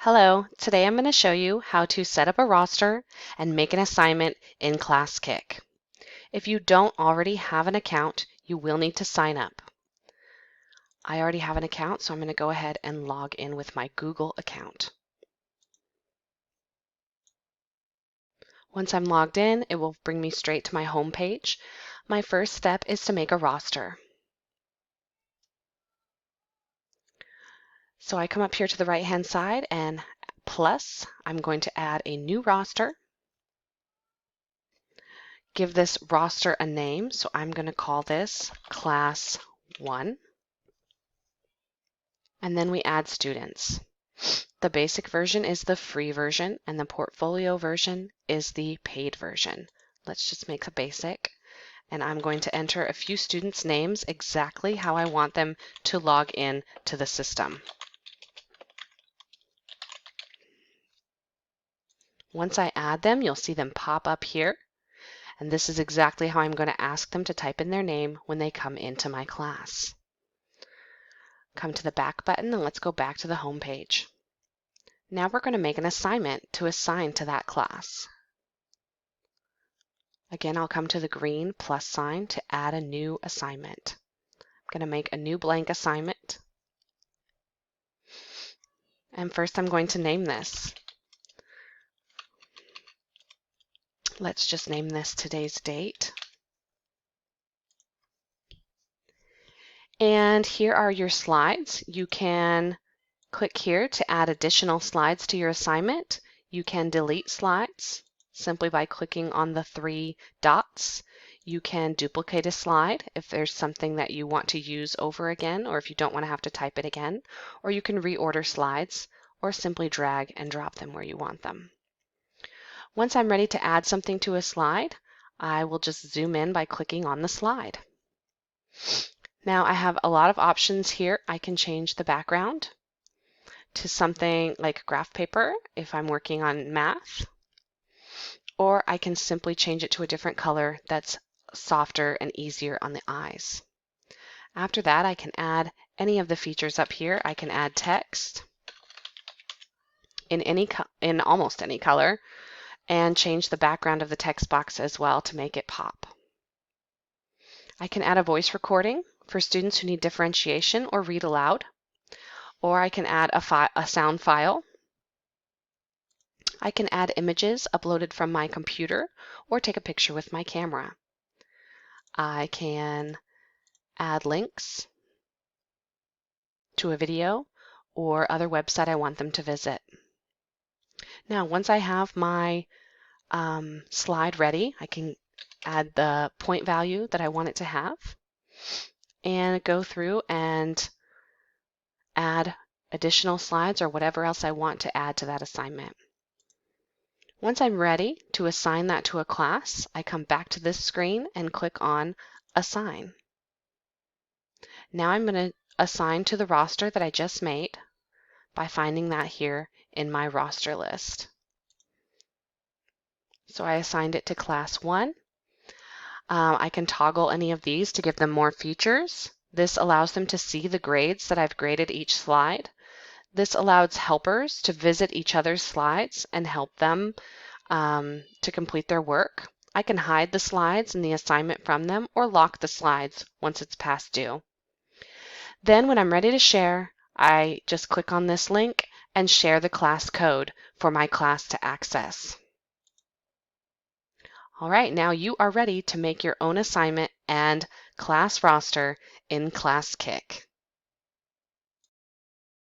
Hello, today I'm going to show you how to set up a roster and make an assignment in Classkick. If you don't already have an account, you will need to sign up. I already have an account, so I'm going to go ahead and log in with my Google account. Once I'm logged in, it will bring me straight to my home page. My first step is to make a roster. So I come up here to the right-hand side and plus, I'm going to add a new roster. Give this roster a name, so I'm going to call this Class 1. And then we add students. The basic version is the free version, and the portfolio version is the paid version. Let's just make a basic. And I'm going to enter a few students' names exactly how I want them to log in to the system. Once I add them, you'll see them pop up here. And this is exactly how I'm going to ask them to type in their name when they come into my class. Come to the back button and let's go back to the home page. Now we're going to make an assignment to assign to that class. Again, I'll come to the green plus sign to add a new assignment. I'm going to make a new blank assignment. And first I'm going to name this. Let's just name this today's date. And here are your slides. You can click here to add additional slides to your assignment. You can delete slides simply by clicking on the three dots. You can duplicate a slide if there's something that you want to use over again, or if you don't want to have to type it again, or you can reorder slides or simply drag and drop them where you want them. Once I'm ready to add something to a slide, I will just zoom in by clicking on the slide. Now I have a lot of options here. I can change the background to something like graph paper if I'm working on math, or I can simply change it to a different color that's softer and easier on the eyes. After that, I can add any of the features up here. I can add text in almost any color and change the background of the text box as well to make it pop. I can add a voice recording for students who need differentiation or read aloud, or I can add a sound file. I can add images uploaded from my computer or take a picture with my camera. I can add links to a video or other website I want them to visit. Now, once I have my slide ready, I can add the point value that I want it to have and go through and add additional slides or whatever else I want to add to that assignment. Once I'm ready to assign that to a class, I come back to this screen and click on Assign. Now I'm going to assign to the roster that I just made by finding that here in my roster list. So I assigned it to Class 1. I can toggle any of these to give them more features. This allows them to see the grades that I've graded each slide. This allows helpers to visit each other's slides and help them to complete their work. I can hide the slides and the assignment from them or lock the slides once it's past due. Then when I'm ready to share, I just click on this link and share the class code for my class to access. All right, now you are ready to make your own assignment and class roster in Classkick.